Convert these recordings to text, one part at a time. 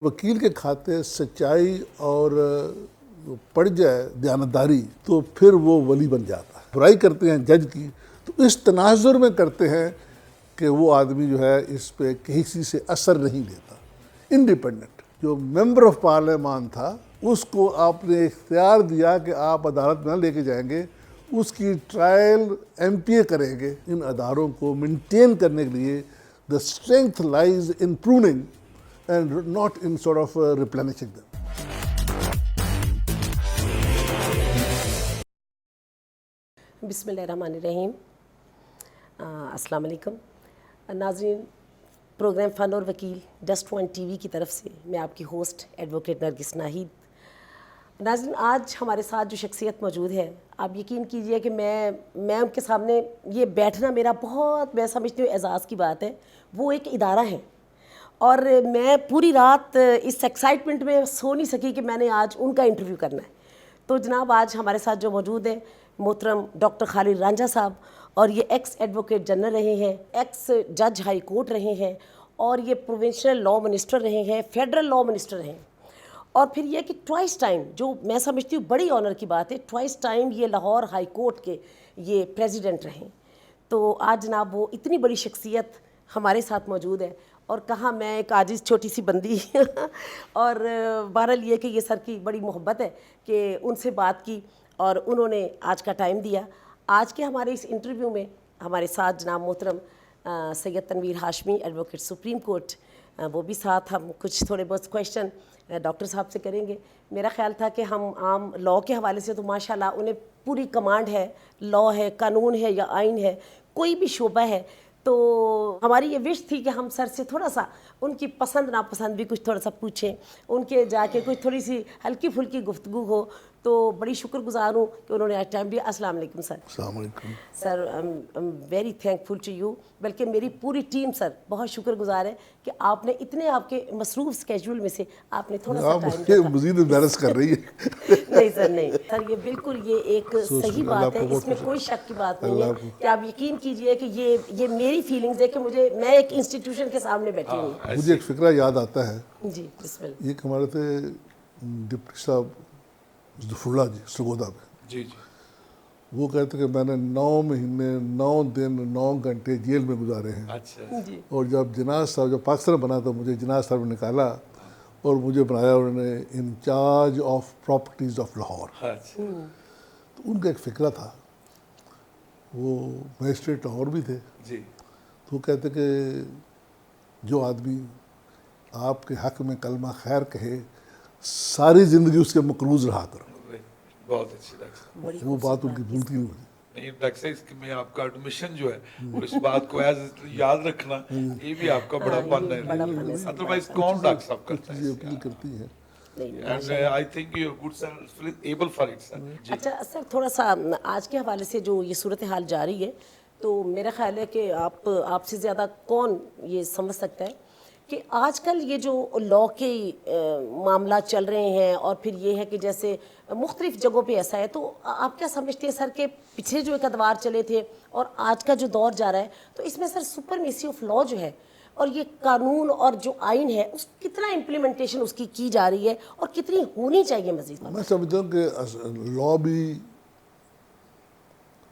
वकील के खाते सच्चाई और पड़ जाए दयानतदारी तो फिर वो वली बन जाता है। बुराई करते हैं जज की तो इस तनाजुर में करते हैं कि वो आदमी जो है इस पे किसी से असर नहीं लेता। इंडिपेंडेंट जो मेंबर ऑफ पार्लियामान था उसको आपने इख्तियार दिया कि आप अदालत में लेके जाएंगे, उसकी ट्रायल एमपीए करेंगे। इन अदारों को मेंटेन करने के लिए the strength lies in pruning and not in sort of replenishing them. बिस्मिल्लाहिर्रहमानिर्रहीम। अस्सलाम वालेकुम नाज़रीन, प्रोग्राम फ़न और वकील डस्ट पॉइंट टीवी की तरफ से मैं आपकी होस्ट एडवोकेट नरगिस नाहिद। नाज़रीन, आज हमारे साथ जो शख्सियत मौजूद है, आप यकीन कीजिए कि मैं उनके सामने ये बैठना मेरा बहुत, मैं समझती हूँ एज़ाज़ की बात है। वो एक इदारा है और मैं पूरी रात इस एक्साइटमेंट में सो नहीं सकी कि मैंने आज उनका इंटरव्यू करना है। तो जनाब, आज हमारे साथ जो मौजूद है मोहतरम डॉक्टर खालिद रांझा साहब, और ये एक्स एडवोकेट जनरल रहे हैं, एक्स जज हाई कोर्ट रहे हैं, और ये प्रोविंशियल लॉ मिनिस्टर रहे हैं, फेडरल लॉ मिनिस्टर रहे हैं, और फिर ये कि ट्वाइस टाइम, जो मैं समझती हूँ बड़ी ऑनर की बात है, ट्वाइस टाइम ये लाहौर हाई कोर्ट के ये प्रेसिडेंट रहे। तो आज जनाब वो इतनी बड़ी शख्सियत हमारे साथ मौजूद है, और कहाँ मैं एक आजिज़ छोटी सी बंदी और बहरहाल ये कि ये सर की बड़ी मोहब्बत है कि उनसे बात की और उन्होंने आज का टाइम दिया। आज के हमारे इस इंटरव्यू में हमारे साथ जनाब मोहतरम Syed Tanveer Hashmi, advocate Supreme Court, वो भी साथ। हम कुछ थोड़े बहुत क्वेश्चन डॉक्टर साहब से करेंगे। मेरा ख्याल था कि हम आम लॉ के हवाले से तो माशाल्लाह उन्हें पूरी कमांड है, लॉ है, कानून है या आइन है, कोई भी शोबा है। तो हमारी ये विश थी कि हम सर से थोड़ा सा उनकी पसंद नापसंद भी कुछ थोड़ा सा पूछें, उनके जाके कुछ थोड़ी सी हल्की फुल्की गुफ्तगू हो। तो बड़ी शुक्रगुजार हूँ कि उन्होंने आज टाइम दिया। अस्सलाम वालेकुम सर। अस्सलाम वालेकुम sir, I am very thankful to you. बल्कि मेरी पूरी टीम सर बहुत शुक्रगुजार है कि आपने इतने आपके मसरूफ स्केड्यूल में से आपने थोड़ा सा टाइम दिया। मजीद एम्बैरस कर रही है। नहीं सर, नहीं सर, ये बिल्कुल ये एक सही बात है, इसमें कोई शक की बात नहीं है कि आप यकीन कीजिए कि ये मेरी फीलिंग्स है कि मैं एक इंस्टीट्यूशन के सामने बैठी हूँ। मुझे एक फिक्रा याद आता है जी बिस्मिल्लाह। ये हमारे थे डिप्टी साहब ज़फ़रुल्लाह जी सरगोदा में। जी जी। वो कहते कि मैंने 9 महीने 9 दिन 9 घंटे जेल में गुजारे हैं। अच्छा जी और जब जनाज साहब, जब पाकिस्तान बना तो मुझे जनाज साहब ने निकाला और मुझे बनाया उन्होंने in charge of properties of Lahore. अच्छा। तो उनका एक फ़िक्रा था, वो मजिस्ट्रेट लाहौर भी थे। जी तो वो कहते कि जो आदमी आपके हक़ में कलमा खैर कहे सारी ज़िंदगी उसके मकरूज़ रहा करो। बहुत अच्छी डॉक्टर बड़ी वो बात उनकी भूलती नहीं मुझे। नहीं डॉक्टर साहब, इसके में आपका एडमिशन जो है और इस बात को एज याद रखना, ये भी आपका बड़ा फन है। अदरवाइज कौन डॉक्टर साहब करता है? चीज़ें अपील करती हैं। And I think you are good sir, able for it sir. जी अच्छा सर, थोड़ा सा आज के हवाले से जो ये सूरत हाल जारी है, तो मेरा ख्याल है कि आपसे ज़्यादा कौन ये समझ सकता है कि आजकल ये जो लॉ के मामला चल रहे हैं, और फिर ये है कि जैसे मुख्तलिफ जगहों पे ऐसा है, तो आप क्या समझते हैं सर के पिछले जो एक अदवार चले थे और आज का जो दौर जा रहा है, तो इसमें सर सुपरमेसी ऑफ लॉ जो है और ये कानून और जो आइन है, उस कितना इम्प्लीमेंटेशन उसकी की जा रही है और कितनी होनी चाहिए मज़ीद? मैं समझता हूँ कि लॉ भी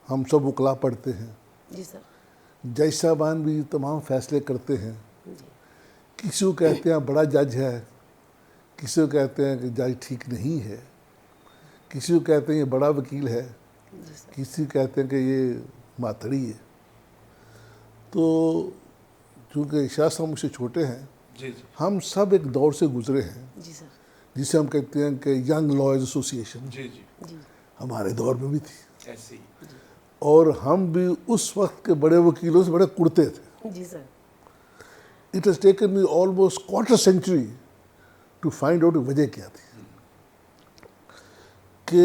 हम सब वकला पढ़ते हैं, जी सर। जज साहबान भी तमाम फैसले करते हैं। किसी को कहते हैं बड़ा जज है, किसी को कहते हैं कि जज ठीक नहीं है, किसी को कहते हैं ये बड़ा वकील है, किसी को कहते हैं कि ये मातड़ी है। तो चूँकि शाह साहब मुझसे छोटे हैं, जी जी हम सब एक दौर से गुजरे हैं जी सर। जिसे हम कहते हैं कि यंग लॉयर्स एसोसिएशन। जी जी। जी हमारे दौर में भी थी, ऐसे ही। और हम भी उस वक्त के बड़े वकीलों से बड़े कुड़ते थे। जी sir. It has taken me almost quarter century to find out वजह क्या थी। कि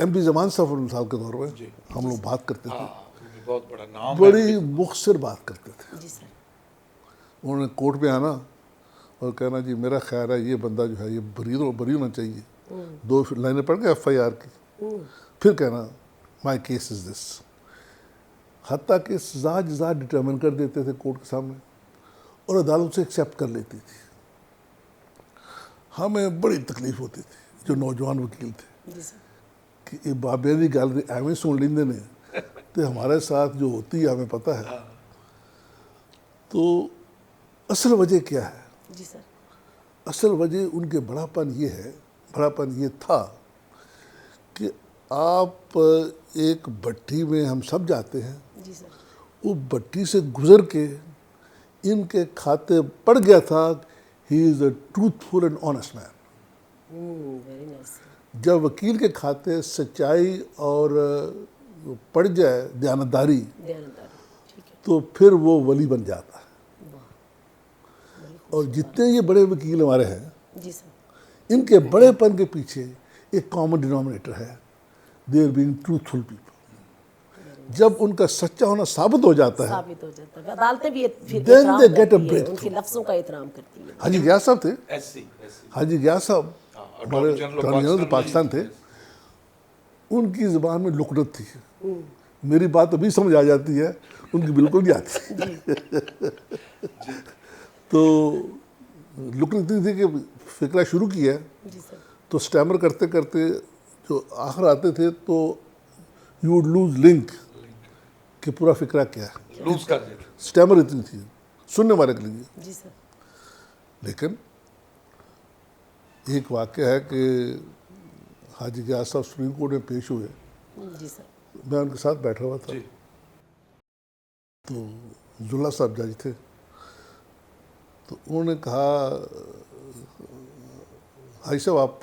एमडी ज़मान साहब मिसाल के दौर में जी। हम लोग बात करते थे, हाँ, बहुत बड़ा नाम है। बड़ी मुख्तसर बात करते थे। जी सर। उन्होंने कोर्ट में आना और कहना जी मेरा ख्याल है ये बंदा जो है ये बरी होना चाहिए। 2 लाइनें पढ़ के FIR की, फिर कहना माई केस इज़ दिस। हत्ता कि सज़ा जज़ा डिटर्मिन कर देते थे कोर्ट के सामने और अदालत से एक्सेप्ट कर लेती थी। हमें बड़ी तकलीफ होती थी जो नौजवान वकील थे जी सर कि ये बाबे की गल एवं सुन लेंगे ने तो हमारे साथ जो होती है हमें पता है। तो असल वजह क्या है? जी सर असल वजह उनके बड़ापन ये था कि आप एक भट्टी में हम सब जाते हैं, जी सर वो भट्टी से गुजर के इनके खाते पड़ गया था he is a truthful and honest man. Very nice जब वकील के खाते सच्चाई और पड़ जाए दयानतदारी दयानतदारी, ठीक है। तो फिर वो वली बन जाता है। और जितने ये बड़े वकील हमारे हैं, जी सर इनके बड़ेपन के पीछे एक कॉमन डिनोमिनेटर है, they are being truthful people. जब उनका सच्चा होना साबित हो जाता है, साबित हो जाता है, अदालतें भी फिर Then एहतराम they get a करती है, breakthrough. उनके लफ्ज़ों का एहतराम करती है। हाजी गयास साहब थे, एससी हाजी गयास साहब हमारे Attorney General of attorney general Pakistan Pakistan थे। उनकी ज़बान में लुकनत थी, मेरी बात अभी समझ आ जाती है, उनकी बिल्कुल नहीं आती। तो लुकनत थी कि फिक्रा शुरू किया जी सर तो स्टैमर करते करते जो आखिर आते थे तो यू वुड लूज लिंक कि पूरा फिक्रा क्या है। लूज कर देते स्टैमर इतनी थी सुनने वाले के लिए। जी सर लेकिन एक वाक़या है कि हाजी गयास साहब सुप्रीम कोर्ट में पेश हुए, जी सर मैं उनके साथ बैठा हुआ था। जी तो जुल्ला साहब जज थे, तो उन्होंने कहा हाजी साहब आप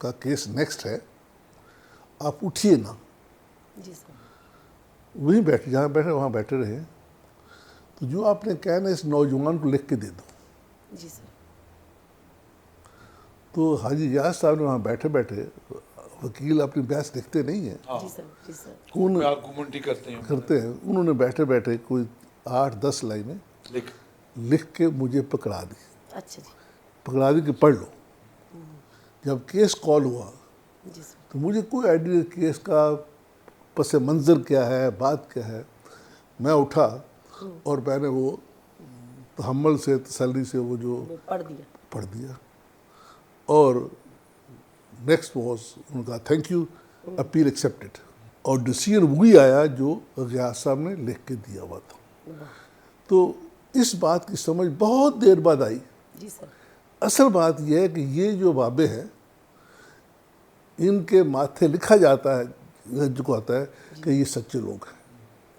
का केस नेक्स्ट है, आप उठिए ना। जी सर वहीं बैठे जहाँ बैठे वहाँ बैठे रहे। तो जो आपने कहना इस नौजवान को लिख के दे दो। जी सर तो हाजी गयास साहब ने वहाँ बैठे बैठे, वकील अपनी बहस लिखते नहीं हैं, जी सर जी सर कौन आर्गुमेंट करते हैं करते हैं, उन्होंने बैठे बैठे कोई 8-10 लाइनें लिख लिख के मुझे पकड़ा दी। अच्छा जी पकड़ा दी कि पढ़ लो। जब केस कॉल हुआ जी सर तो मुझे कोई आइडिया केस का पस मंज़र क्या है, बात क्या है। मैं उठा और मैंने वो तहम्मुल से तसल्ली से वो जो वो पढ़ दिया पढ़ दिया। और नेक्स्ट वॉज उनका थैंक यू, अपील एक्सेप्टेड। और डिसीजन वही आया जो गयास साहब ने लिख के दिया हुआ था। तो इस बात की समझ बहुत देर बाद आई। जी सर असल बात यह है कि ये जो बाबे हैं, इनके माथे लिखा जाता है, जो को आता है कि ये सच्चे लोग हैं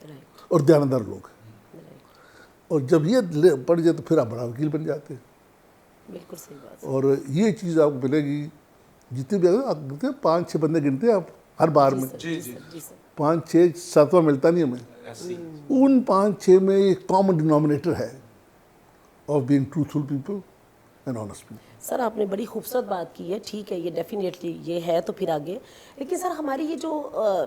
राइट और दयानतदार लोग हैं। राइट और जब ये पढ़ जाए तो फिर आप बड़ा वकील बन जाते हैं। बिल्कुल सही बात और ये चीज़ आपको मिलेगी जितने भी आप गिनते हैं, 5-6 बंदे गिनते हैं आप हर बार में, जी जी जी सर 5-6 7वां मिलता नहीं हमें। एससी उन 5-6 में एक कॉमन डिनोमिनेटर है of being truthful people and honest people. Sir आपने बड़ी खूबसूरत बात की है, ठीक है, ये डेफिनेटली ये है। तो फिर आगे लेकिन सर हमारी ये जो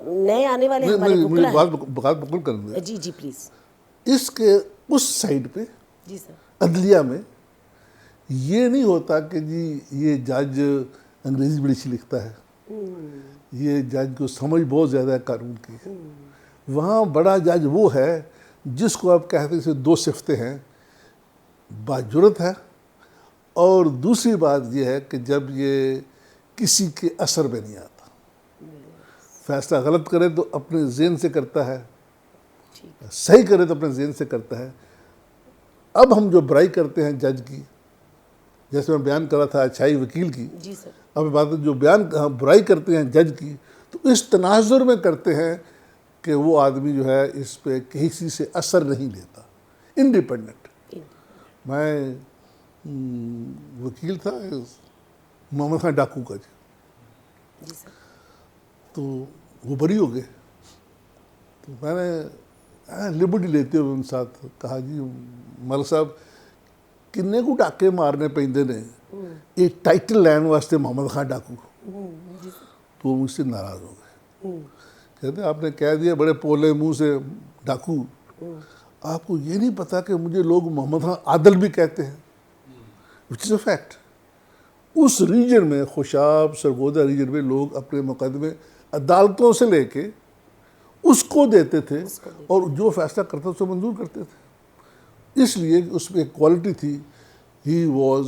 नए आने वाले हमारे मुझे वकील बात बकुल कर दें। जी जी प्लीज़ इसके उस साइड पे जी सर अदलिया में ये नहीं होता कि जी ये जज अंग्रेज़ी बड़ी अच्छी लिखता है, ये जज को समझ बहुत ज़्यादा है कानून की। वहाँ बड़ा जज वो है जिसको आप कहते हैं दो सिफतें हैं, बाजुरत है और दूसरी बात यह है कि जब ये किसी के असर में नहीं आता, फैसला गलत करे तो अपने ज़हन से करता है, ठीक सही करे तो अपने ज़हन से करता है। अब हम जो बुराई करते हैं जज की, जैसे मैं बयान कर रहा था अच्छाई वकील की, जी सर अब बात जो बयान हम बुराई करते हैं जज की, तो इस तनाजुर में करते हैं कि वो आदमी जो है इस पे किसी से असर नहीं लेता, इंडिपेंडेंट। मैं वकील था मोहम्मद खान डाकू का जी, जी सर तो वो बरी हो गए। तो मैंने लिबर्टी लेते हुए उनके साथ कहा जी मलिक साहब किन्ने को डाके मारने पैंदे ने ये टाइटल लैन वास्ते मोहम्मद खान डाकू। तो वो मुझसे नाराज़ हो गए, कहते आपने कह दिया बड़े पोले मुंह से डाकू, आपको ये नहीं पता कि मुझे लोग मोहम्मद खान आदल भी कहते हैं, विच इज़ अ फैक्ट। उस रीजन में खुशाब सरगोदा रीजन में लोग अपने मुकदमे अदालतों से लेके उसको देते थे और जो फैसला करता उसको मंजूर करते थे। इसलिए उसमें एक क्वालिटी थी, ही वॉज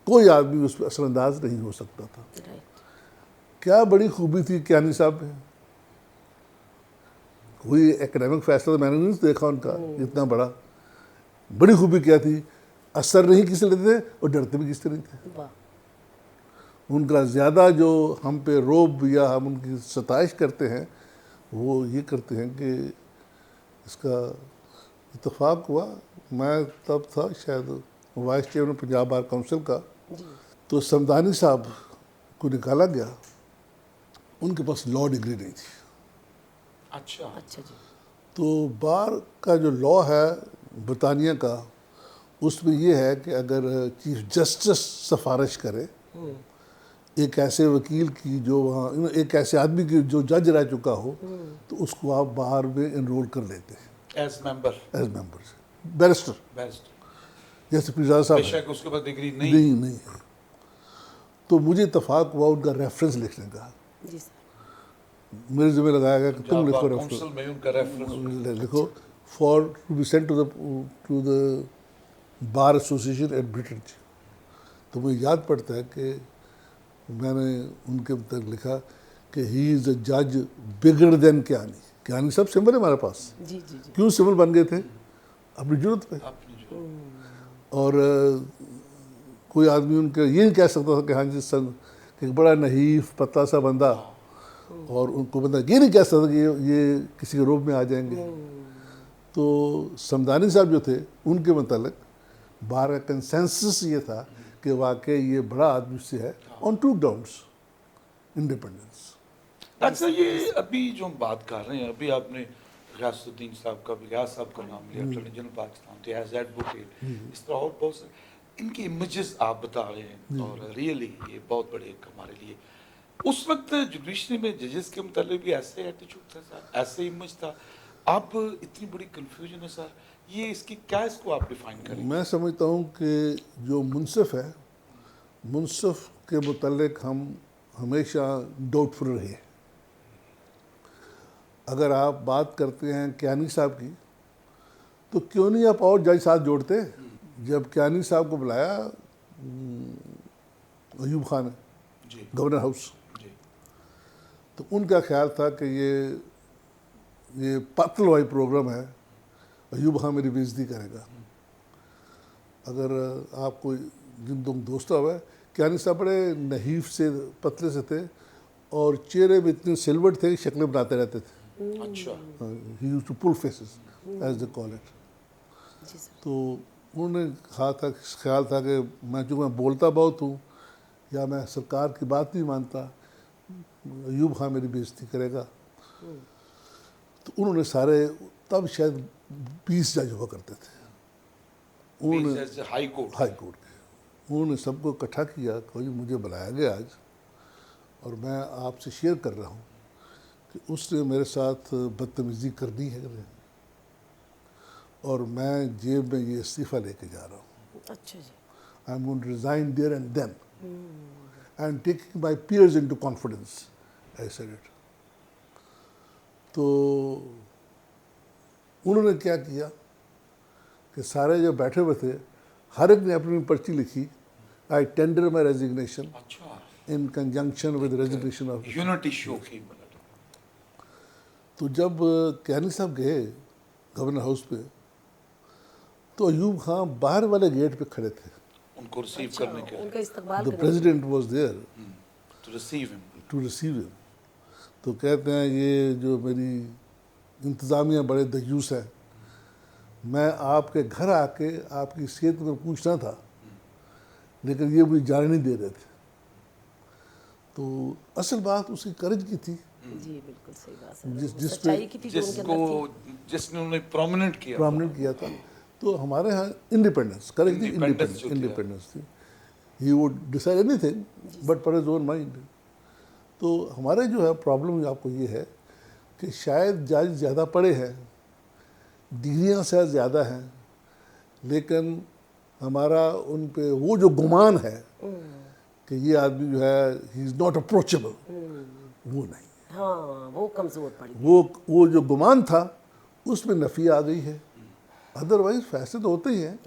कोई आदमी उस पर असरअंदाज नहीं हो सकता था। राइट। क्या बड़ी खूबी थी कियानी साहब में, कोई एकेडमिक फैसला तो मैंने नहीं देखा उनका इतना बड़ा। बड़ी खूबी क्या थी, असर नहीं किसी लेते थे और डरते भी किसी नहीं थे। वाह। उनका ज़्यादा जो हम पे रोब या हम उनकी सताइश करते हैं वो ये करते हैं कि इसका इत्तेफाक हुआ, मैं तब था शायद vice chairman Punjab bar council का, तो समदानी साहब को निकाला गया, उनके पास लॉ डिग्री नहीं थी। अच्छा। अच्छा जी। तो बार का जो लॉ है बरतानिया का, उसमें ये है कि अगर चीफ जस्टिस सिफारिश करे एक ऐसे वकील की जो वहाँ, एक ऐसे आदमी की जो जज रह चुका हो, तो उसको आप बाहर में इनरोल कर लेते हैं as member, as member, barrister, best, जैसे पिज़ा साहब हैं। बेशक उसके पास डिग्री नहीं। नहीं है। तो मुझे इत्तेफाक हुआ उनका रेफरेंस लिखने का, जी सर। मेरे ज़िम्मे लगाया गया कि तुम पंजाब लिखो बार रेफरेंस, काउंसिल में उनका रेफरेंस। लिखो for to be sent to the bar association at Britain. तो मुझे याद पड़ता है कि मैंने उनके तक लिखा कि ही इज़ अ जज बिगर देन कियानी। कियानी सब सिंबल है हमारे पास, जी जी जी। क्यों सिंबल बन गए थे, अपनी जरूरत पे। अपनी जो और कोई आदमी उनके ये नहीं कह सकता था कि हाँ जी सन, एक बड़ा नहीफ पतला सा बंदा, और उनको बंदा ये नहीं कह सकता कि ये किसी के रूप में आ जाएंगे। तो समदानी साहब जो थे उनके मतलब बार का कंसेंसस ये था कि वाकई ये बड़ा आदमी से है ऑन टू ग्राउंड्स, इंडिपेंडेंस। अच्छा, ये अभी जो हम बात कर रहे हैं, अभी आपने गयासुद्दीन साहब का, गयास साहब का नाम लिया, अटॉर्नी जनरल पाकिस्तान थे एज एडवोकेट, इस तरह और बहुत से इनके इमेजेस आप बता रहे हैं, और रियली ये बहुत बड़े एक हमारे लिए उस वक्त जुडिशरी में जजेस के मुताबिक भी ऐसे एटीट्यूड था सर, ऐसे इमेज था। अब इतनी बड़ी कंफ्यूजन है सर, ये इसकी क्या, इसको आप डिफाइन करें? मैं समझता हूँ कि जो मुनसिफ है, मुनसिफ के मुतालिक हम हमेशा डाउटफुल रहे। अगर आप बात करते हैं कियानी साहब की, तो क्यों नहीं आप और जज साथ जोड़ते। जब कियानी साहब को बुलाया अयूब खान ने जी गवर्नर हाउस, जी। तो उनका ख्याल था कि ये पतलवाई प्रोग्राम है, अयूब खान मेरी बेइज्जती करेगा। अगर आपको जिन दो दोस्त हुआ, कियानी साहब बड़े नहीफ से पतले से थे और चेहरे में इतने सिल्वर्ड थे कि शक्लें बनाते रहते थे। अच्छा। He used to pull faces as they call it. जी सर। तो उन्होंने कहा था, ख्याल था कि मैं बोलता बहुत हूँ या मैं सरकार की बात नहीं मानता, अयूब खान मेरी बेइज्जती करेगा। तो उन्होंने सारे, तब शायद 20 जज हुआ करते थे, उन्होंने हाई कोर्ट हाई कोर्ट के, उन्होंने सबको इकट्ठा किया, कहा मुझे बुलाया गया आज और मैं आपसे शेयर कर रहा हूँ कि उसने मेरे साथ बदतमीज़ी करनी है और मैं जेब में ये इस्तीफ़ा लेके जा रहा हूँ। अच्छा जी। I am going to resign there and then and taking my peers into confidence, I said it. तो उन्होंने क्या किया कि सारे जो बैठे हुए थे, हर एक ने अपनी पर्ची लिखी, आई टेंडर माई रेजिग्नेशन अच्छा, इन conjunction with resignation of. Unity show की मतलब। तो जब कियानी साहब गए गवर्नर हाउस पे, तो अयूब खान बाहर वाले गेट पे खड़े थे। उनको रिसीव करने के लिए, उनका इस्तेमाल द करने president was there to receive him. To receive him. तो कहते हैं ये जो मेरी इंतज़ामिया बड़े दयूस है, मैं आपके घर आके आपकी सेहत में पूछना था, लेकिन ये मुझे जाने नहीं दे रहे थे। तो असल बात उसकी करज की थी, जी बिल्कुल सही बात है। जिस पे सच्चाई की थी जो उनके अंदर थी। जिसने उन्हें प्रोमिनेंट किया, प्रॉमिनेंट किया था। तो हमारे यहाँ इंडिपेंडेंस, करज थी, Independence जो थी, इंडिपेंडेंस थी। He would decide anything but for his own mind. तो हमारे जो है प्रॉब्लम आपको ये है कि शायद जज ज़्यादा पढ़े हैं, डिग्रियाँ शायद ज़्यादा हैं, लेकिन हमारा उन पे वो जो गुमान है कि ये आदमी जो है ही इज़ नॉट अप्रोचेबल, वो नहीं। हाँ, वो कमज़ोर पड़ी। वो जो गुमान था उसमें नफ़ी आ गई है। अदरवाइज फैसले तो होते ही हैं,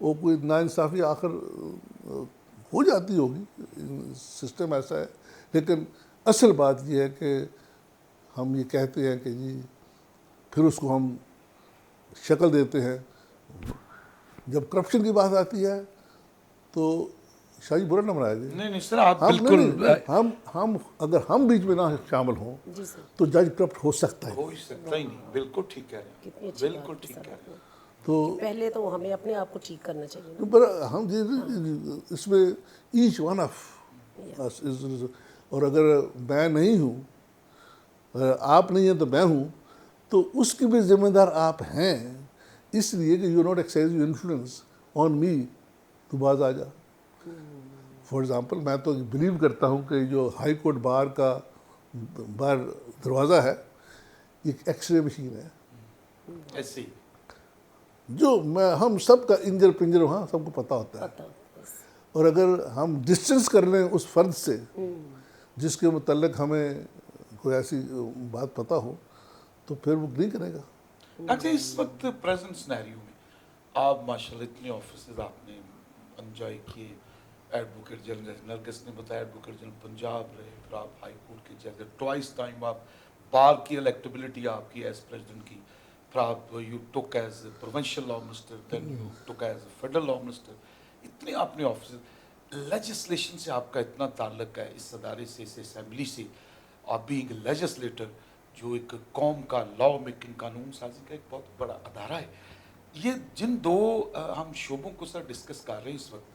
वो कोई नाइंसाफ़ी आखिर हो जाती होगी, सिस्टम ऐसा है। लेकिन असल बात यह है कि हम ये कहते हैं कि जी फिर उसको हम शक्ल देते हैं। जब करप्शन की बात आती है तो शायद बुरा न मनाया जाए। नहीं सर, आप हम बिल्कुल हम अगर हम बीच में ना शामिल हों जी सर, तो जज करप्ट हो सकता है। हो ही सकता ही नहीं। बिल्कुल ठीक कह रहे कितनी हैं, अच्छी बिल्कुल बात है ठीक सर कह रहे आपने। हैं। तो पहले तो हमें अपने आप को ठीक करना चाहिए ना। पर हम इसमें ईच वन ऑफ और अगर मैं नहीं हूँ, आप नहीं हैं तो मैं हूँ, तो उसकी भी जिम्मेदार आप हैं, इसलिए कि you not exercise your influence on me तो बाज आ जा। फॉर एग्ज़ाम्पल मैं तो बिलीव करता हूँ कि जो हाई कोर्ट बार दरवाज़ा है एक एक्सरे मशीन है, ऐसे ही जो हम सब का इंजर पिंजर वहाँ सबको पता होता है। पता बस। और अगर हम डिस्टेंस कर लें उस फर्द से जिसके मुतल्लिक हमें कोई ऐसी बात पता हो तो फिर वो नहीं करेगा। अच्छा, इस वक्त प्रेजेंट सिनेरियो में आप माशाल्लाह इतने ऑफिसेज आपने एंजॉय किए। एडवोकेट जनरल नरगिस ने बताया एडवोकेट जनरल पंजाब रहे, फिर आप हाई कोर्ट के जज, ट्वाइस टाइम आप बार की इलेक्टेबिलिटी आपकी एज प्रेसिडेंट की, फिर आप you took as provincial law minister, then you took as federal law minister. इतने आपने ऑफिस, लेजिस्लेशन से आपका इतना ताल्लुक है, इस अदारे से, इस असेंबली से, आप बीइंग लेजिस्लेटर, जो एक कौम का लॉ मेकिंग कानून साजी का एक बहुत बड़ा अदारा है। ये जिन दो हम शोबों को सर डिस्कस कर रहे हैं इस वक्त,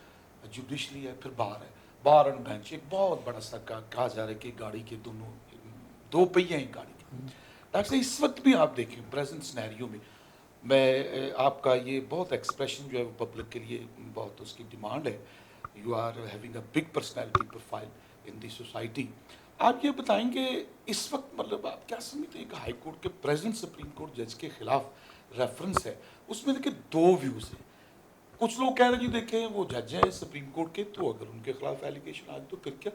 जुडिशली है फिर बार है, बार एंड बेंच एक बहुत बड़ा सा कहा जा रहा है कि गाड़ी के दोनों दो पहिए हैं गाड़ी के। डॉक्टर साहब, इस वक्त भी आप देखें प्रेजेंट सिनेरियो में, मैं आपका ये बहुत एक्सप्रेशन जो है वो पब्लिक के लिए बहुत उसकी डिमांड है। You are having a big personality profile in the society. आप ये बताएंगे इस वक्त मतलब आप क्या समझते हैं कि हाई कोर्ट के प्रेजेंट सुप्रीम कोर्ट जज के खिलाफ रेफरेंस है, उसमें देखिए दो व्यूज़ हैं। कुछ लोग कह रहे हैं जी देखें वो जज हैं सुप्रीम कोर्ट के, तो अगर उनके खिलाफ एलिगेशन आए तो फिर क्या,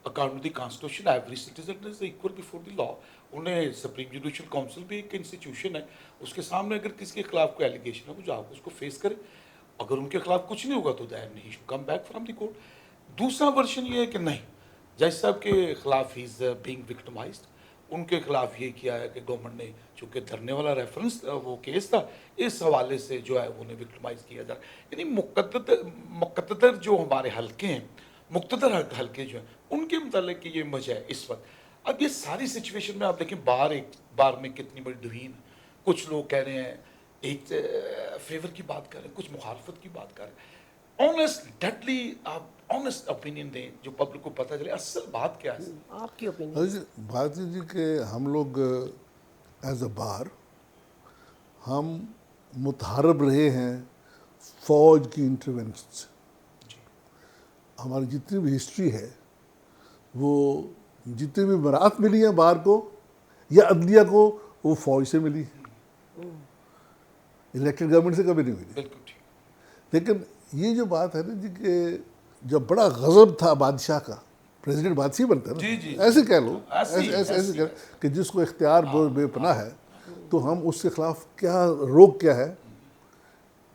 according to the constitution every citizen is equal before the law. उन्हें सुप्रीम जुडिशियल काउंसिल भी एक इंस्टीट्यूशन है, उसके सामने अगर किसी के खिलाफ कोई एलिगेशन है वो जाकर उसको फेस करे, अगर उनके खिलाफ कुछ नहीं होगा तो then he should come back from the court. दूसरा वर्जन ये है कि नहीं, जज साहब के खिलाफ ही इज बीइंग विक्टिमाइज्ड, उनके खिलाफ ये किया है कि गवर्नमेंट ने, चूँकि धरने वाला रेफरेंस वो केस था, इस हवाले से जो है उन्हें विक्टिमाइज किया जा रहा है। यानी मुक़द्दर जो हमारे हल्के हैं, मुक़्तदर हल्के जो हैं, उनके मतलब की ये वजह है इस वक्त। अब ये सारी सिचुएशन में आप देखें बार में कितनी बड़ी डिवीजन, कुछ लोग कह रहे हैं एक फेवर की बात कर रहे हैं, कुछ मुखालफत की बात कर रहे हैं। ऑनेस्ट डेडली आप ऑनेस्ट ओपिनियन दें जो पब्लिक को पता चले असल बात क्या है। आपकी ओपिनियन। बात जी कि हम लोग एज अ बार हम मुतहरब रहे हैं फौज की इंटरवेंशन से। हमारी जितनी भी हिस्ट्री है वो जितनी भी बरात मिली है बार को या अदलिया को, वो फौज से मिली, इलेक्टेड गवर्नमेंट से कभी नहीं मिली। बिल्कुल ठीक। लेकिन ये जो बात है ना जी कि जब बड़ा गजब था बादशाह का, प्रेसिडेंट बादशाह बनता है ना, जी, जी, ऐसे कह लो, ऐसे कह कि जिसको इख्तियार बेपनाह है, तो हम उसके खिलाफ क्या रोक क्या है,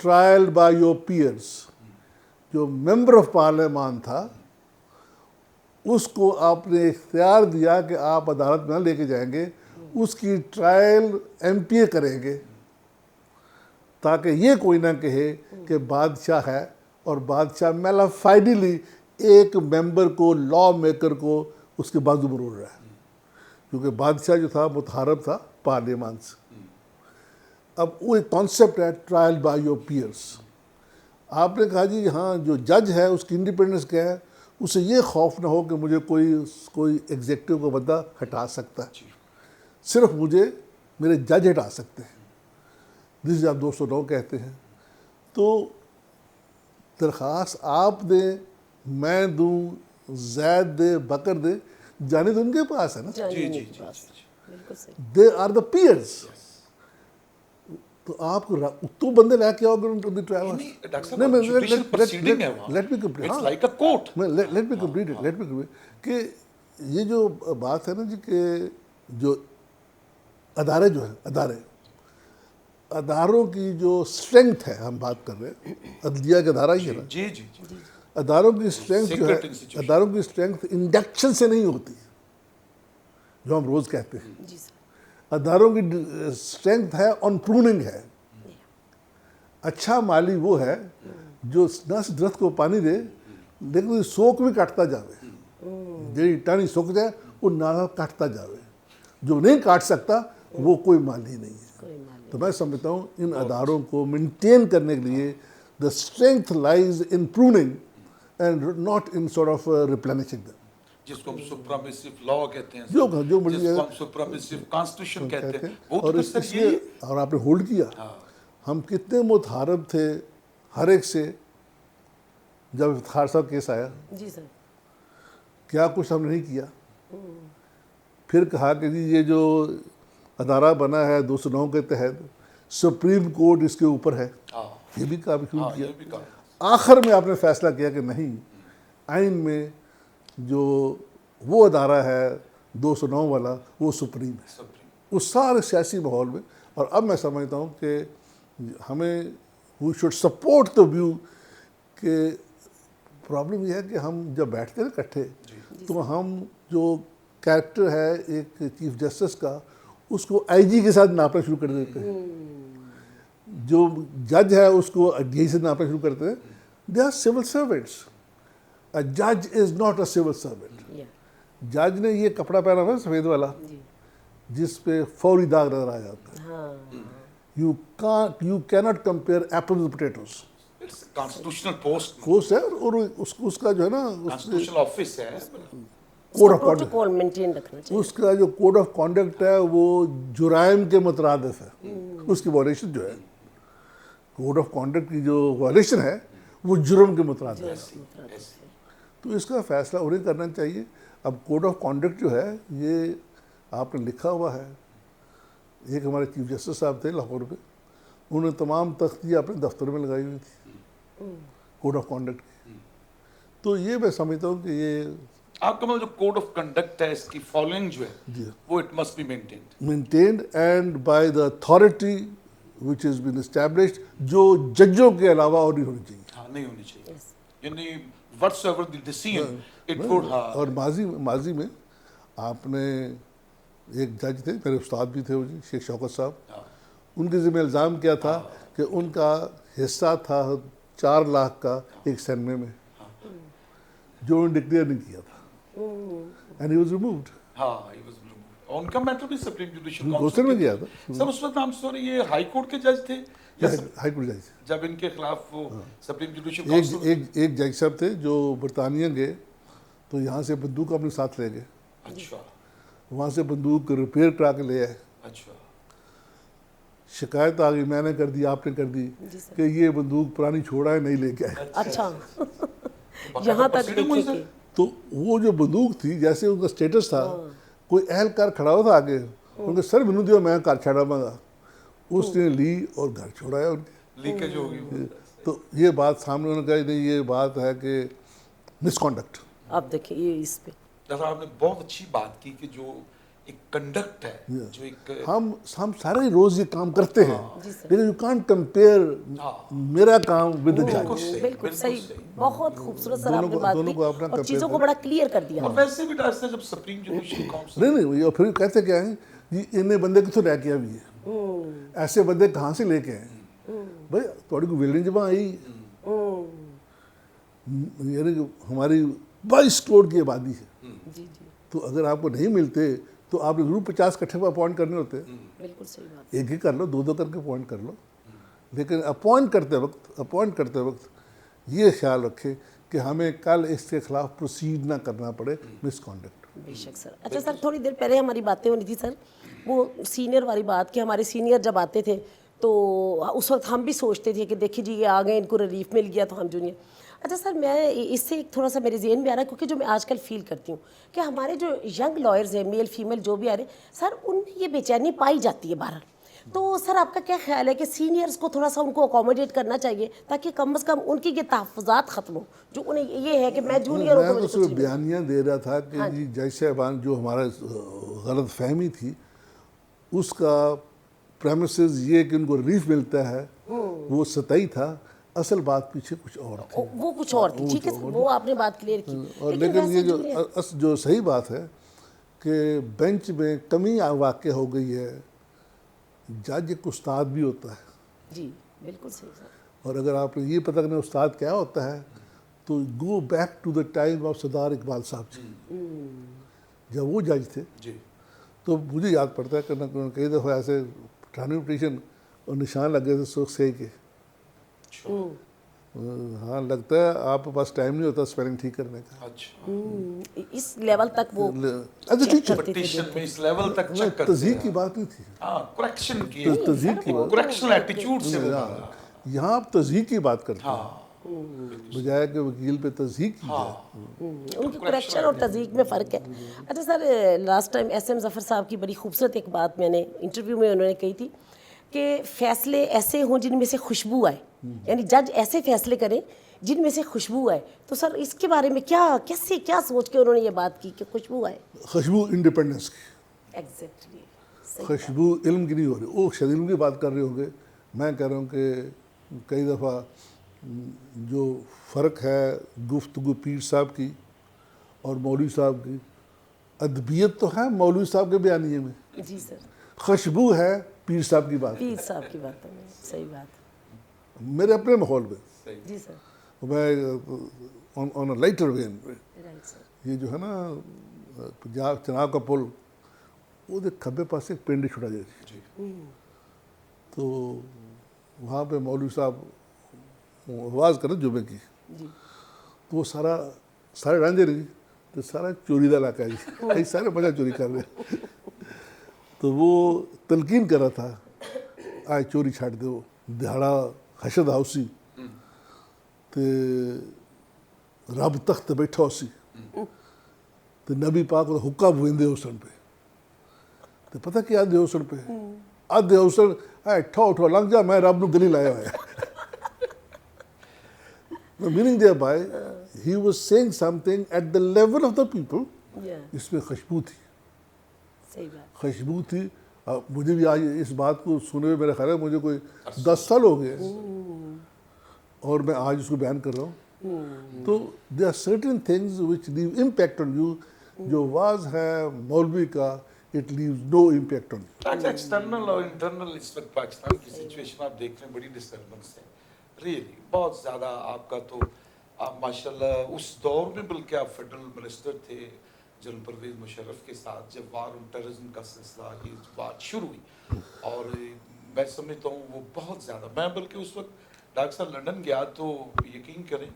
ट्रायल बाय योर पीयर्स। जो मेंबर ऑफ पार्लियामान था उसको आपने इख्तियार दिया कि आप अदालत में लेके जाएंगे, उसकी ट्रायल एमपीए करेंगे, ताकि ये कोई ना कहे कि बादशाह है और बादशाह मेलाफाइडली एक मेंबर को, लॉ मेकर को उसके बाजू मरोड़ रहा है, क्योंकि बादशाह जो था मुतहरब था पार्लियामान से। अब वो एक कॉन्सेप्ट है ट्रायल बाय योर पीयर्स। आपने कहा जी हाँ, जो जज है उसकी इंडिपेंडेंस क्या है, उसे ये खौफ ना हो कि मुझे कोई एग्जेक्टिव का बंदा हटा सकता है, सिर्फ मुझे मेरे जज हटा सकते हैं, जिसे आप 209 कहते हैं। तो दरख्वास्त आप दें, मैं दूं, जैद दे, बकर दे, जाने तो उनके पास है ना, जी जी जी बिल्कुल सही। They are the peers. तो आप तो बंदे लेके आओगे उनको ट्रायल। लेट मी कंप्लीट कि ये जो बात है ना जी कि जो अदारे जो है अदारों की जो स्ट्रेंथ है, हम बात कर रहे हैं अदलिया का अदारा ही है ना, जी जी जी। अदारों की स्ट्रेंथ जो है, Secret institution. अदारों की स्ट्रेंथ इंडक्शन से नहीं होती, जो हम रोज कहते हैं। जी सर। अदारों की स्ट्रेंथ है ऑन प्रूनिंग है। अच्छा माली वो है जो न सिर्फ दरख्त को पानी दे लेकिन सोख भी काटता जावे, जी टानी सोख जाए वो नाला काटता जावे। जो नहीं काट सकता वो कोई माली नहीं है। कोई मालूम तो मैं समझता हूँ इन अदारों को मेंटेन करने के लिए the strength lies in pruning and not in sort of replenishing them. जिसको हम सुप्रीमेसिव लॉ कहते हैं, जो बड़ी जिसको हम सुप्रीमेसिव कॉन्स्टिट्यूशन कहते हैं, वो और तो सर इसलिए यही और आपने होल्ड किया। हाँ। हम कितने मुतहारब थे हर एक से। जब इफ्तार साहब केस आया, जी सर। क्या कुछ हमने नहीं किया। फिर कहा कि जी ये जो अदारा बना है 209 के तहत, सुप्रीम कोर्ट इसके ऊपर है, हाँ, ये भी काफी शुरू हाँ, किया। ये भी कहा। आखिर में आपने फैसला किया कि नहीं, आइन में जो वो अदारा है 209 वाला वो सुप्रीम है, सुप्रीम। उस सारे सियासी माहौल में। और अब मैं समझता हूँ कि हमें we should support the view कि प्रॉब्लम यह है कि हम जब बैठते हैं इकट्ठे तो हम जो कैरेक्टर है एक चीफ जस्टिस का उसको आईजी के साथ नापना शुरू कर देते हैं, जो जज है उसको डीआई से नापना शुरू करते हैं। They are civil servants, a जज is not a civil servant. या जज ने ये कपड़ा पहना हुआ है सफ़ेद वाला जी जिस पे फौरी दाग नजर आ जाता है। हाँ you cannot compare apples with potatoes. It's constitutional post, course है और उसका जो है ना कॉन्स्टिट्यूशनल ऑफिस है। Code of conduct, protocol maintain रखना चाहिए। उसका जो कोड ऑफ कॉन्डक्ट है वो जुराइम के मुतरादिफ है। उसकी वायलेशन जो है, कोड ऑफ कॉन्डक्ट की जो वायलेशन है वो जुर्म के मुतरादिफ है। तो इसका फैसला उन्हें करना चाहिए। अब कोड ऑफ कॉन्डक्ट जो है ये आपने लिखा हुआ है, एक हमारे चीफ जस्टिस साहब थे लाहौर में, उन्होंने तमाम तख्तियाँ अपने दफ्तर में लगाई हुई थी कोड ऑफ कॉन्डक्ट की। तो ये मैं समझता हूँ कि ये आपका मतलब जो कोड ऑफ कंडक्ट है इसकी फॉलोइंग जो जी। है वो it must be maintained. maintained and by the authority which has been established, जो जजों के अलावा और नहीं होनी चाहिए। हाँ, नहीं होनी चाहिए। Yes. यानी whatsoever the decision it would, हाँ, और माजी में आपने एक जज थे, मेरे उस्ताद भी थे वो जी, शेख शौकत साहब, हाँ, उनके ज़िम्मे इल्ज़ाम किया था कि उनका हिस्सा था 4 लाख का एक सैनमे में, जो उन्होंने डिक्लेयर नहीं किया था, एंड ही वाज रिमूव्ड। हाँ, he was removed। और उनका मैटर भी सुप्रीम जुडिशियल क्वेश्चन में किया था सर उस वक्त हम सॉरी ये हाई कोर्ट के जज थे या हाई कोर्ट जज। जब इनके खिलाफ वो सुप्रीम जुडिशियल काउंसिल। एक जज साहब थे जो बरतानिया गए तो यहाँ से बंदूक अपने साथ ले गए, अच्छा, वहाँ से बंदूक रिपेयर करा के ले आए। अच्छा, शिकायत आ गई, मैंने कर दी, आपने कर दी जी सर। कि ये बंदूक पुरानी छोड़ा है, नहीं लेके आए। अच्छा बाकायदा यहाँ तक proceeding हुई देखे सर? कि तो वो जो बंदूक थी, जैसे उनका स्टेटस था, कोई एहलकार खड़ा हुआ था आगे, उनके सर मैनू दियो मैं घर छाड़ावांगा, उसने ली और घर छोड़ाया उनके। लीकेज हो गई। तो ये बात सामने उन्होंने कहा नहीं, ये बात है कि मिसकॉन्डक्ट। अब देखिए ये इस पे दादा आपने बहुत अच्छी बात की कि जो एक कंडक्ट है, जो एक हम सारे रोज ये काम करते हैं, जी सर। लेकिन यू कांट कंपेयर हाँ, मेरा काम विद द बिल्कुल जज। सही, बिल्कुल सही, सही। बहुत खूबसूरत सर दोनों आपने को- बात दोनों की को अपना और compare चीज़ों को करें। बड़ा क्लियर कर दिया। और वैसे भी डालते जब सुप्रीम जुडिशियल काउंसिल नहीं ये फिर कहते क्या है जी, इन्हें बंदे कितों लैके भी है, ऐसे बंदे कहाँ से लेके आए भाई, थोड़ी को बिल्डिंग जब आई, यानी कि हमारी 22 करोड़ की आबादी है, जी जी तो अगर आपको नहीं मिलते तो आपने जरूर 50 इकट्ठे पर अपॉइंट करने होते, बिल्कुल सही बात। एक ही कर लो, दो करके अपॉइंट कर लो, लेकिन अपॉइंट करते वक्त ये ख्याल रखें कि हमें कल इसके खिलाफ प्रोसीड ना करना पड़े मिसकॉन्डक्ट। बेशक सर। अच्छा सर, थोड़ी देर पहले हमारी बातें हो रही थी सर, वो सीनियर वाली बात कि हमारे सीनियर जब आते थे तो उस वक्त हम भी सोचते थे कि देखिए जी ये आ गए, इनको रिलीफ मिल गया तो हम जूनियर। अच्छा सर, मैं इससे एक थोड़ा सा मेरे जहन में आ रहा है, क्योंकि जो मैं आजकल फील करती हूँ कि हमारे जो यंग लॉयर्स हैं, मेल फीमेल जो भी आ रहे हैं सर, उनमें ये बेचैनी पाई जाती है बाहर। तो सर आपका क्या ख्याल है कि सीनियर्स को थोड़ा सा उनको अकोमोडेट करना चाहिए ताकि कम से कम उनकी ये तहफ़्फ़ुज़ात ख़त्म हो, जो उन्हें ये है कि मैं जूनियर हूँ मैं तो तो मुझे सिर्फ कुछ नहीं। बयानियाँ दे रहा था कि जी जज साहबान जो हमारा गलत फहमी थी उसका प्रेमिसेस ये कि उनको रिलीफ मिलता है वो सतही था, असल बात पीछे कुछ और थी। वो कुछ और थी, ठीक है सर, वो आपने बात क्लियर की। और लेकिन वैसे ये जो सही बात है कि बेंच में कमी वाक़ हो गई है, जज एक उस्ताद भी होता है, जी बिल्कुल सही सर। और अगर आपने ये पता करना उस्ताद क्या होता है तो go back to the time of Sardar Iqbal Sahab ji, जब वो जज थे जी तो मुझे याद पड़ता है कि कई दफ़ा ऐसे ठानी पिटीशन और निशान लग गए थे सुख से के। हाँ, लगता है आपके पास टाइम नहीं होता स्पेलिंग ठीक करने का। अच्छा, इस लेवल तक वो अच्छा ठीक है, पिटीशन में इस लेवल तक चेक करते तस्दीक हैं। की बात नहीं थी, हाँ, करेक्शन की तस्दीक की बात, करेक्शनल एटीट्यूड से वो बना। यहाँ आप तस्दीक की बात करते हैं हाँ बजाय कि वकील पे तस्दीक की हाँ जाए। उनकी करेक्शन और तज़ीक में फ़र्क है। अच्छा sir, last time SM Zafar साहब की बड़ी खूबसूरत एक बात मैंने इंटरव्यू में उन्होंने कही थी कि फ़ैसले ऐसे हों जिनमें से खुशबू आए, यानी जज ऐसे फैसले करें जिनमें से खुशबू आए। तो सर इसके बारे में क्या सोच के उन्होंने ये बात की कि खुशबू आए? खुशबू इंडिपेंडेंस की, एग्जैक्टली खुशबू इल्म की नहीं हो रही। वो शायद इल्म की बात कर रहे होंगे, मैं कह रहा हूँ कि कई दफ़ा जो फ़र्क है गुफ्तगू पीर साहब की और मौलवी साहब की, अदबियत तो है मौलवी साहब के बयानिए में, जी सर, खुशबू है पीर साहब की बात। पीर साहब की बात है, सही बात मेरे अपने माहौल में है। जी सर, मैं on a lighter when right sir. ये जो है ना पंजाब चनाब का पुल, वो खब्बे पास एक पिंड छुड़ा जाए, तो वहाँ पे मौलवी साहब आवाज़ करें जुमे की, जी तो वो सारे रांझे रही तो सारा चोरी का इलाका है जी, ये सारे मजा चोरी कर रहे हैं। तो वो तलकीन कर रहा था आज चोरी छाड़ दो, दिहाड़ा हशद हाउसी ते रब तख्त बैठा उसी तो नबी पाक का हुक्का बुंदे हुसन पे, तो पता क्या आधे हुसन पे आधे हुसन ठो ठो लंघ जा, मैं रब नू गली लाया हुआ है। The meaning thereby, he was saying something at the level of the people. या इसमें खुशबू थी, सही बात। खुशबू थी। मुझे भी आज इस बात को सुने हुए मेरा ख्याल है मुझे कोई 10 साल हो गए और मैं आज उसको बयान कर रहा हूँ। तो there are certain things which leave impact on you, जो वाज है मौलवी का, it leaves no impact on you। External और इंटरनल इस वक्त पाकिस्तान की सिचुएशन आप देख रहे हैं, बड़ी डिस्टर्बेंस है रियली बहुत ज़्यादा। आपका तो आप माशाल्लाह उस दौर में बल्कि आप फेडरल मिनिस्टर थे जनरल परवेज मुशर्रफ के साथ, जब वार ऑन टेररिज्म का सिलसिला ये बात शुरू हुई, और मैं समझता हूँ वो बहुत ज़्यादा, मैं बल्कि उस वक्त डॉक्टर साहब लंदन गया तो यकीन करें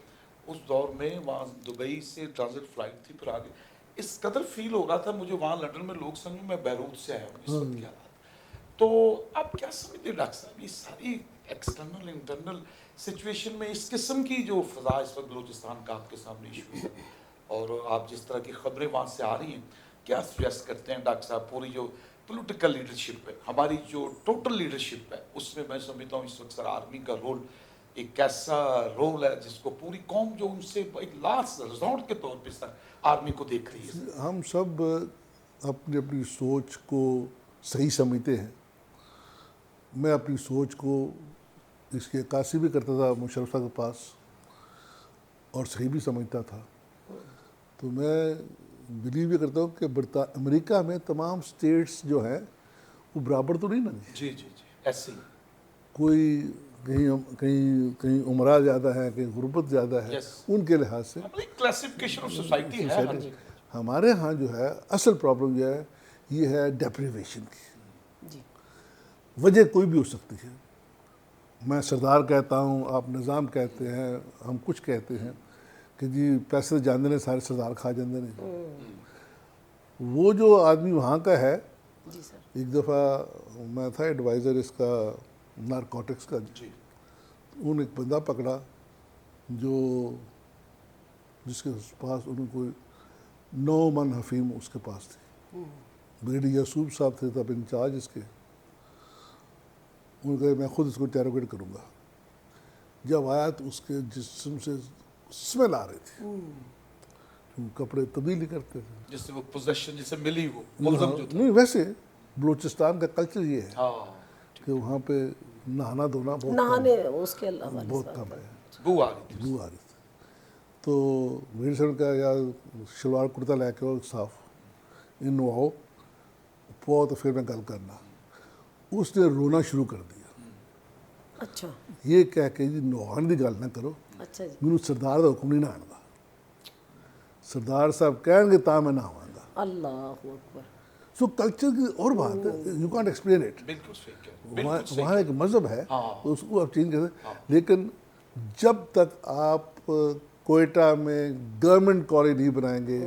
उस दौर में वहाँ दुबई से ट्रांजिट फ्लाइट थी, फिर आगे इस कदर फील हो रहा था मुझे वहाँ लंदन में, लोग समझ मैं बैरूत से आया हूँ इस वक्त क्या हालात। तो आप क्या समझते हैं डॉक्टर साहब, ये सारी एक्सटर्नल इंटरनल सिचुएशन में इस किस्म की जो फ़ज़ा इस वक्त बलूचिस्तान का आपके सामने इशू है, और आप जिस तरह की खबरें वहाँ से आ रही हैं, क्या सजेस्ट करते हैं डॉक्टर साहब पूरी जो पॉलिटिकल लीडरशिप है, हमारी जो टोटल लीडरशिप है, उसमें मैं समझता हूँ इस वक्त सर आर्मी का रोल एक ऐसा रोल है जिसको पूरी कौम जो उनसे एक लास्ट रिजॉर्ट के तौर पे सर आर्मी को देख रही है। हम सब अपनी अपनी सोच को सही समझते हैं। मैं अपनी सोच को इसकी अक्कासी भी करता था मुशर्रफ साहब के पास और सही भी समझता था। तो मैं बिलीव भी करता हूँ कि अमेरिका में तमाम स्टेट्स जो हैं वो बराबर तो नहीं ना, जी जी जी ऐसे ही कोई कहीं कहीं कहीं उमरा ज़्यादा है, कहीं गुर्बत ज़्यादा है, Yes. उनके लिहाज से क्लासिफिकेशन ऑफ सोसाइटी है हर जगह। हमारे यहाँ जो है असल प्रॉब्लम जो है ये है डेप्रिवेशन की। जी वजह कोई भी हो सकती है, मैं सरदार कहता हूँ, आप निज़ाम कहते हैं, हम कुछ कहते हैं कि जी पैसे जानते ने सारे सरदार खा जाते नहीं। वो जो आदमी वहाँ का है, जी सर। एक दफ़ा मैं था एडवाइज़र इसका नारकोटिक्स का, जी उन्होंने एक बंदा पकड़ा जो जिसके पास उनको 9 मन हफीम उसके पास थी। ब्रिगेडियर यासूब साहब थे तब इंचार्ज इसके। उन्होंने कहा मैं खुद इसको इंटेरोगेट करूँगा। जब आया तो उसके जिस्म से स्मेल आ रही थी, कपड़े तब्दील नहीं करते थे। जिससे वो पोजेशन जिसे मिली वो मुल्ज़म जो था। नहीं, वैसे बलूचिस्तान का कल्चर ये है हाँ कि वहाँ पे नहाना धोना बहुत नहाने उसके अलावा बहुत कम है। बू आ रही थी। बू आ रही थी तो मेरे सर का या शलवार कुर्ता लेके आओ साफ इन नहाओ पो तो फिर मैं गल करना। उसने रोना शुरू कर दिया। अच्छा ये कह के जी नहाने की गल ना करो, अच्छा जी, मैनू सरदार का हुक्म नहीं नहाण दा, सरदार साहब कहणगे तां मैं नहावांगा। अल्लाह अकबर। सो कल्चर की और बात है, यू कांट एक्सप्लेन इट। बिल्कुल सही कह रहे हैं, बिल्कुल सही वहाँ एक मज़हब है, हाँ। तो उसको आप चेंज कर सकते। लेकिन जब तक आप कोयटा में गवर्नमेंट कॉलेज नहीं बनाएंगे,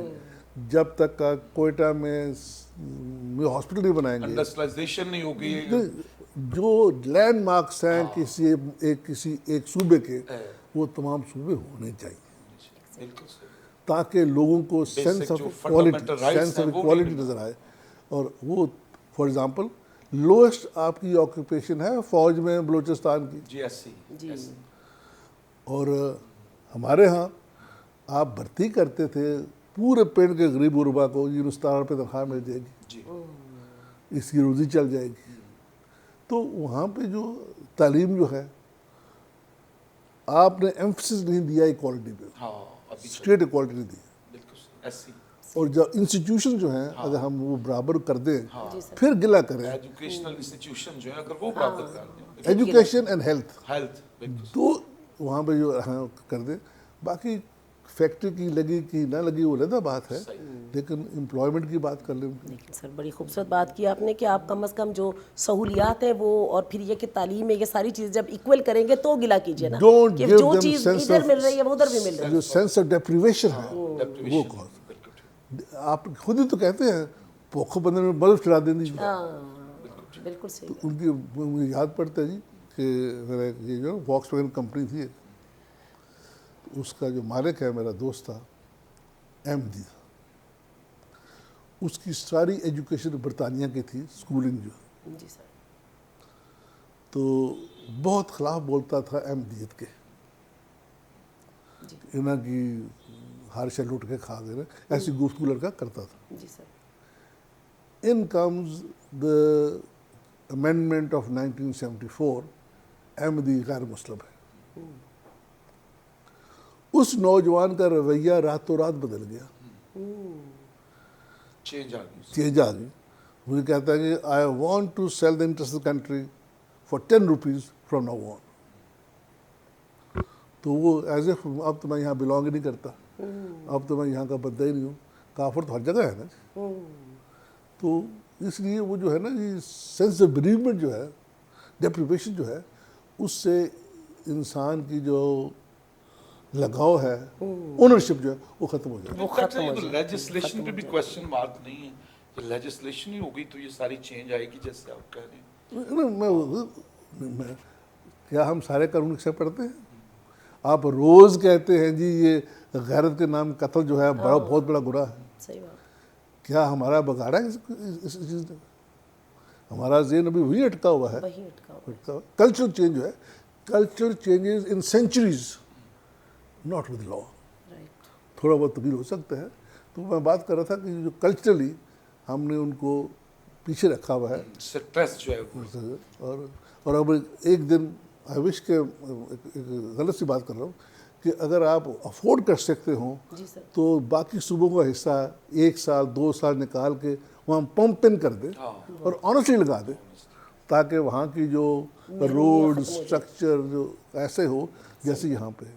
जब तक आप कोयटा में हॉस्पिटल नहीं बनाएंगे, इंडस्ट्रियलाइजेशन नहीं होगी। जो लैंडमार्क्स हैं किसी एक सूबे के, वो तमाम सूबे होने चाहिए बिल्कुल सही। ताकि लोगों को सेंस ऑफ जो इक्वालिटी fundamental rights हैं, वो भी मिलें। नज़र आए। और वो फॉर एग्जांपल लोएस्ट आपकी ऑक्यूपेशन है फौज में बलूचिस्तान की, जीएससी जी और हमारे यहाँ आप भर्ती करते थे पूरे पिंड के गरीब गुरबा को, जी 17 रुपये तनख्वाह मिल जाएगी, जी इसकी रोज़ी चल जाएगी। तो वहाँ पे जो तालीम जो है आपने एम्फसिस नहीं दिया इक्वालिटी पे, हाँ अभी स्टेट इक्वालिटी नहीं दी। बिल्कुल एससी और जो इंस्टीट्यूशन जो हैं अगर हम वो बराबर कर दें जी सर, फिर गिला करें। एजुकेशनल इंस्टीट्यूशन जो है अगर वो बराबर कर दें, एजुकेशन एंड हेल्थ हेल्थ बिल्कुल तो वहाँ पे जो हाँ कर दें। बाकी फैक्ट्री की लगी कि ना लगी वो अलग बात है, लेकिन एम्प्लॉयमेंट की बात कर लें। लेकिन सर बड़ी खूबसूरत बात की आपने कि आप कम से कम जो सहूलियात है वो, और फिर ये कि तालीम में ये सारी चीज़ जब इक्वल करेंगे तो गिला कीजिए ना Don't कि give जो them चीज़ sense इधर of- मिल रही है वो उधर भी मिल रही है। जो सेंस ऑफ डेप्रिवेशन है वो डेप्रिवेशन कॉज। बिल्कुल आप खुद ही तो कहते हैं भूख बंदे में बल्ब चढ़ा देनी। हाँ बिल्कुल सही। उनकी मुझे याद पड़ता है जी कि मेरा ये जो वॉक्सवैगन कंपनी थी एक, उसका जो मालिक है मेरा दोस्त था एमडी, उसकी सारी एजुकेशन बरतानिया की थी, स्कूलिंग जो, जी सर, तो बहुत खिलाफ बोलता था अहमदियत के, इन्हें की हर शे लुट के खा गए, ऐसी गुफ्तगू लड़का करता था। जी sir, in comes the amendment of 1974, Ahmadi गैर मुस्लिम है। उस नौजवान का रवैया रातों रात बदल गया, चेंज आ गई। चेंज आ गई। मुझे कहता है कि I want to sell the interest of country for 10 rupees from now on. तो वो एज एफ अब तो मैं यहाँ बिलोंग ही नहीं करता, अब तो मैं यहाँ का बंदा ही नहीं हूँ। काफर तो हर जगह है ना, तो इसलिए वो जो है ना ये सेंस ऑफ बेरीवमेंट जो है, डेप्रिवेशन जो है, उससे इंसान की जो लगाव है, ओनरशिप जो है वो खत्म हो जाएगा। वो खत्म हो जाए। लेजिस्लेशन पे भी क्वेश्चन मार्क नहीं है, तो लेजिस्लेशन ही होगी तो ये सारी चेंज आएगी जैसे आप कह रहे हैं। मैं क्या हम सारे कानून एक्सेप्ट करते हैं? आप रोज़ कहते हैं जी ये गैरत के नाम कत्ल जो है बड़ा बहुत बड़ा गुनाह है। सही बात। क्या हमारा बगाड़ा है इस चीज़ ने? हमारा ज़हन अभी वही अटका हुआ है। वही अटका हुआ। कल्चरल चेंज जो है, culture changes in centuries, not with law. Right. थोड़ा बहुत तब्दील हो सकता है। तो मैं बात कर रहा था कि जो कल्चरली हमने उनको पीछे रखा हुआ है, स्ट्रेस जो है वो और अब एक दिन आई विश के एक गलत सी बात कर रहा हूँ कि अगर आप अफोर्ड कर सकते हो जी सर। तो बाकी सूबों का हिस्सा 1 साल 2 साल निकाल के वहाँ पंप इन कर दे और ऑनेस्टली लगा दे, ताकि वहाँ की जो रोड स्ट्रक्चर जो ऐसे हो जैसे यहाँ पे है।